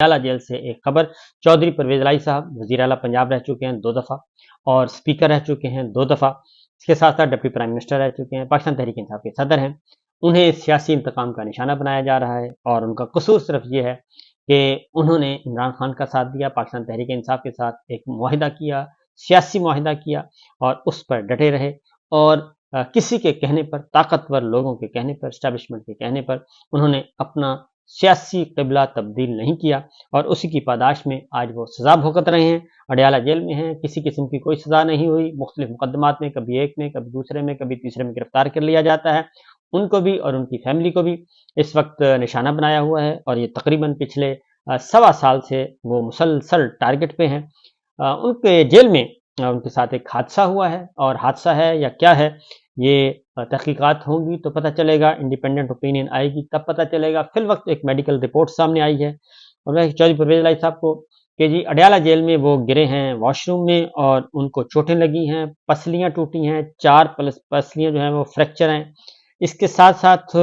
Adiala jail से एक खबर। चौधरी परवेज इलाही साहब वजीर आला पंजाब रह चुके हैं 2 दफ़ा और स्पीकर रह चुके हैं 2 दफ़ा। इसके साथ साथ डिप्टी प्राइम मिनिस्टर रह चुके हैं, पाकिस्तान तहरीक इंसाफ के सदर हैं। उन्हें सियासी इंतकाम का निशाना बनाया जा रहा है और उनका कसूर सिर्फ ये है कि उन्होंने इमरान खान का साथ दिया, पाकिस्तान तहरीक इंसाफ के साथ एक मुआहिदा किया, सियासी मुआहिदा किया और उस पर डटे रहे और किसी के कहने पर, ताकतवर लोगों के कहने पर, एस्टैब्लिशमेंट के कहने पर उन्होंने अपना सियासी क़िबला तब्दील नहीं किया और उसी की पादाश में आज वो सज़ा भुगत रहे हैं, अडयाला जेल में हैं। किसी किस्म की कोई सज़ा नहीं हुई, मुख्तलिफ मुकदमात में कभी एक में, कभी दूसरे में, कभी तीसरे में गिरफ्तार कर लिया जाता है। उनको भी और उनकी फैमिली को भी इस वक्त निशाना बनाया हुआ है और ये तकरीबन पिछले 1.25 साल से वो मुसलसल टारगेट पे हैं। उनके जेल में उनके साथ एक हादसा हुआ है और हादसा है या क्या है ये तहकीकात होंगी तो पता चलेगा, इंडिपेंडेंट ओपिनियन आएगी तब पता चलेगा। फिल वक्त एक मेडिकल रिपोर्ट सामने आई है और वह चौधरी परवेज इलाही साहब को कि जी अडयाला जेल में वो गिरे हैं वॉशरूम में और उनको चोटें लगी हैं, पसलियां टूटी हैं, 4 पसलियां जो हैं वो फ्रैक्चर हैं। इसके साथ साथ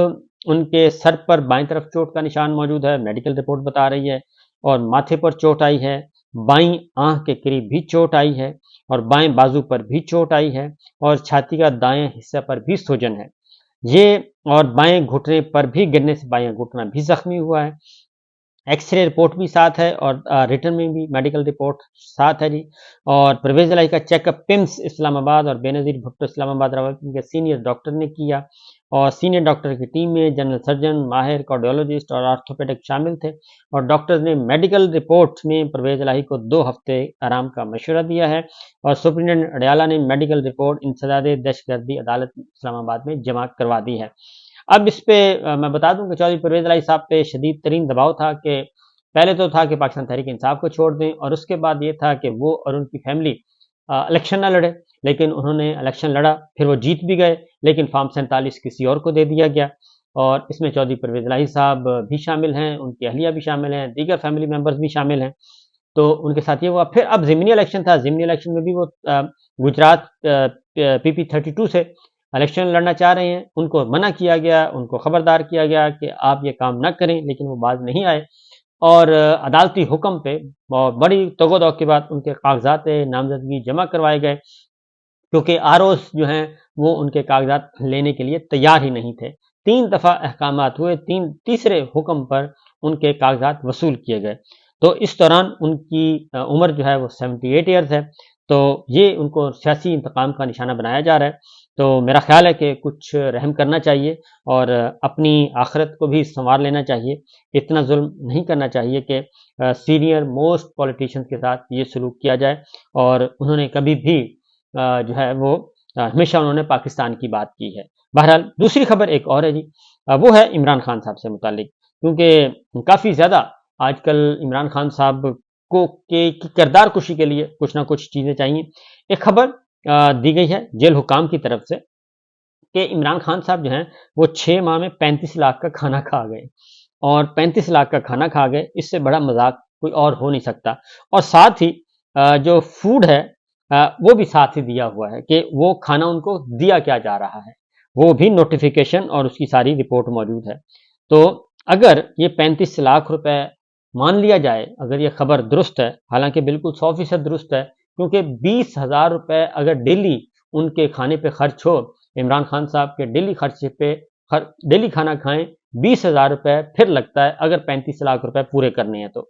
उनके सर पर बाईं तरफ चोट का निशान मौजूद है, मेडिकल रिपोर्ट बता रही है, और माथे पर चोट आई है, बाईं आंख के करीब भी चोट आई है और बाएं बाजू पर भी चोट आई है और छाती का दाएं हिस्से पर भी सूजन है। ये और बाएं घुटने पर भी गिरने से बाएं घुटना भी जख्मी हुआ है। एक्सरे रिपोर्ट भी साथ है और रिटर्न में भी मेडिकल रिपोर्ट साथ है जी। और परवेज इलाही का चेकअप पिम्स इस्लामाबाद और बेनज़ीर भुट्टो इस्लामाबाद रावलपिंडी के सीनियर डॉक्टर ने किया और सीनियर डॉक्टर की टीम में जनरल सर्जन, माहिर कार्डियोलॉजिस्ट और ऑर्थोपेडिक शामिल थे और डॉक्टर्स ने मेडिकल रिपोर्ट में परवेज इलाही को 2 हफ्ते आराम का मशवरा दिया है और सुप्रिटेंडेंट अडयाला ने मेडिकल रिपोर्ट इंसदाद दहशतगर्दी अदालत इस्लामाबाद में जमा करवा दी है। अब इस पे मैं बता दूं कि चौधरी परवेज इलाही साहब पे शदीद तरीन दबाव था कि पहले तो था कि पाकिस्तान तहरीक इंसाफ को छोड़ दें और उसके बाद ये था कि वो और उनकी फैमिली इलेक्शन ना लड़े, लेकिन उन्होंने इलेक्शन लड़ा, फिर वो जीत भी गए, लेकिन फॉर्म 47 किसी और को दे दिया गया और इसमें चौधरी परवेज इलाही साहब भी शामिल हैं, उनकी अहलिया भी शामिल हैं, दीगर फैमिली मेम्बर्स भी शामिल हैं। तो उनके साथ ये हुआ। फिर अब ज़िमनी इलेक्शन था, ज़िमनी इलेक्शन में भी वो गुजरात PP 32 से इलेक्शन लड़ना चाह रहे हैं। उनको मना किया गया, उनको खबरदार किया गया कि आप ये काम ना करें, लेकिन वो बाज नहीं आए और अदालती हुक्म पे बड़ी तगोदौ के बाद उनके कागजात नामजदगी जमा करवाए गए क्योंकि आरओस जो हैं वो उनके कागजात लेने के लिए तैयार ही नहीं थे। 3 दफ़ा अहकामात हुए, तीसरे हुक्म पर उनके कागजात वसूल किए गए। तो इस दौरान उनकी उम्र जो है वो 78 ईयर्स है। तो ये उनको सियासी इंतकाम का निशाना बनाया जा रहा है। तो मेरा ख्याल है कि कुछ रहम करना चाहिए और अपनी आखिरत को भी संवार लेना चाहिए। इतना जुल्म नहीं करना चाहिए कि सीनियर मोस्ट पॉलिटिशियंस के साथ ये सलूक किया जाए और उन्होंने कभी भी जो है वो हमेशा उन्होंने पाकिस्तान की बात की है। बहरहाल दूसरी खबर एक और है जी, वो है इमरान खान साहब से मुतालिक, क्योंकि काफ़ी ज़्यादा आजकल इमरान खान साहब को के किरदार कुशी के लिए कुछ ना कुछ चीज़ें चाहिए। एक खबर दी गई है जेल हुकाम की तरफ से कि इमरान खान साहब जो हैं वो 6 माह में 35 लाख का खाना खा गए और 35 लाख का खाना खा गए, इससे बड़ा मजाक कोई और हो नहीं सकता। और साथ ही जो फूड है वो भी साथ ही दिया हुआ है कि वो खाना उनको दिया क्या जा रहा है, वो भी नोटिफिकेशन और उसकी सारी रिपोर्ट मौजूद है। तो अगर ये 35 लाख रुपए मान लिया जाए, अगर ये खबर दुरुस्त है, हालांकि बिल्कुल 100% दुरुस्त है, क्योंकि 20,000 रुपए अगर डेली उनके खाने पे खर्च हो, इमरान खान साहब के डेली खर्चे पे डेली खाना खाएं, 20,000 रुपए फिर लगता है अगर 35 लाख रुपए पूरे करने हैं तो।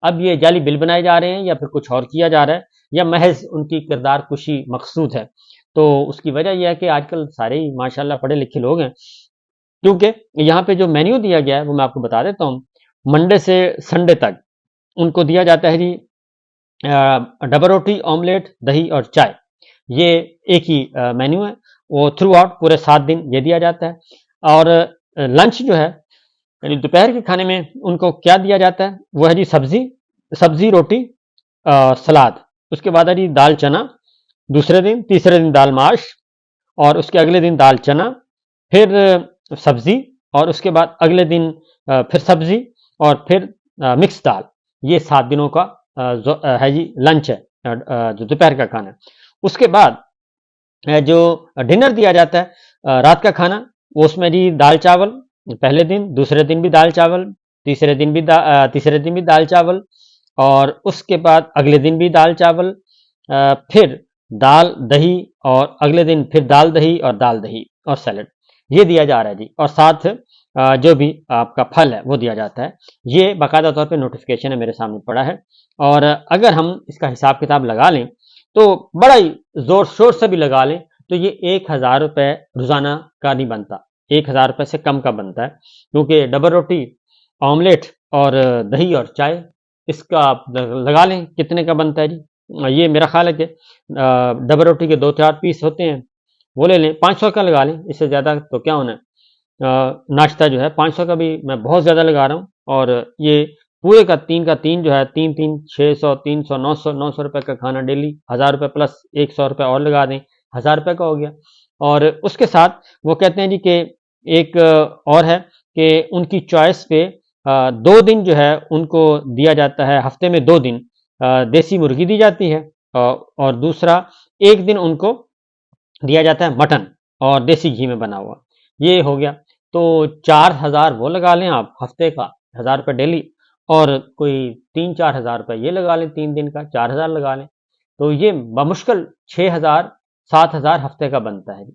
अब ये जाली बिल बनाए जा रहे हैं या फिर कुछ और किया जा रहा है या महज उनकी किरदार कुशी मकसूद है। तो उसकी वजह यह है कि आजकल सारे ही माशाल्लाह पढ़े लिखे लोग हैं, क्योंकि यहाँ पे जो मेन्यू दिया गया है वो मैं आपको बता देता हूँ। मंडे से संडे तक उनको दिया जाता है जी डबल रोटी, ऑमलेट, दही और चाय। ये एक ही मेन्यू है, वो थ्रू आउट पूरे 7 दिन ये दिया जाता है। और लंच जो है यानी दोपहर के खाने में उनको क्या दिया जाता है, वो है जी सब्जी रोटी सलाद, उसके बाद है जी दाल चना, दूसरे दिन तीसरे दिन दाल माश और उसके अगले दिन दाल चना, फिर सब्जी और उसके बाद अगले दिन फिर सब्जी और फिर मिक्स दाल। ये 7 दिनों का है जी लंच है, जो दोपहर का खाना है। उसके बाद जो डिनर दिया जाता है रात का खाना, वो उसमें जी दाल चावल पहले दिन, दूसरे दिन भी दाल चावल, तीसरे दिन भी दाल चावल, और उसके बाद अगले दिन भी दाल चावल, फिर दाल दही, और अगले दिन फिर दाल दही और दाल दही और सैलड, ये दिया जा रहा है जी। और साथ जो भी आपका फल है वो दिया जाता है। ये बाकायदा तौर पे नोटिफिकेशन है, मेरे सामने पड़ा है। और अगर हम इसका हिसाब किताब लगा लें तो बड़ा ही जोर शोर से भी लगा लें तो ये 1,000 रुपये रोजाना का नहीं बनता, 1,000 रुपये से कम का बनता है। क्योंकि डबल रोटी, ऑमलेट और दही और चाय, इसका आप लगा लें कितने का बनता है जी। ये मेरा ख्याल है कि डबल रोटी के 2-4 पीस होते हैं, वो ले लें, 500 का लगा लें, इससे ज़्यादा तो क्या होना है। नाश्ता जो है 500 का भी मैं बहुत ज़्यादा लगा रहा हूँ। और ये पूरे का तीन जो है, तीन तीन 600, 300, 900 रुपये का खाना डेली, 1,000 रुपये प्लस 100 रुपये और लगा दें, 1,000 रुपये का हो गया। और उसके साथ वो कहते हैं जी कि एक और है कि उनकी चॉइस पे 2 दिन जो है उनको दिया जाता है, हफ्ते में 2 दिन देसी मुर्गी दी जाती है, और दूसरा एक दिन उनको दिया जाता है मटन और देसी घी में बना हुआ। ये हो गया। तो 4,000 वो लगा लें आप हफ्ते का, 1,000 रुपये डेली, और कोई 3-4 हज़ार रुपये ये लगा लें, 3 दिन का 4,000 लगा लें। तो ये बमुश्किल 6,000-7,000 हफ्ते का बनता है।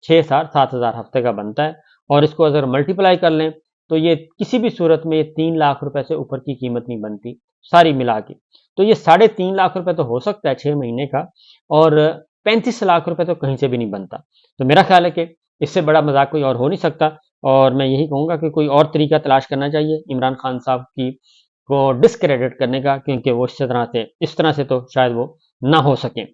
6,000-7,000 हफ्ते का बनता है। और इसको अगर मल्टीप्लाई कर लें तो ये किसी भी सूरत में 3 लाख रुपए से ऊपर की कीमत नहीं बनती सारी मिला के। तो ये 3.5 लाख रुपए तो हो सकता है 6 महीने का, और 35 लाख रुपए तो कहीं से भी नहीं बनता। तो मेरा ख्याल है कि इससे बड़ा मजाक कोई और हो नहीं सकता। और मैं यही कहूँगा कि कोई और तरीका तलाश करना चाहिए इमरान खान साहब की को डिस्क्रेडिट करने का, क्योंकि वो इस तरह से तो शायद वो ना हो सके।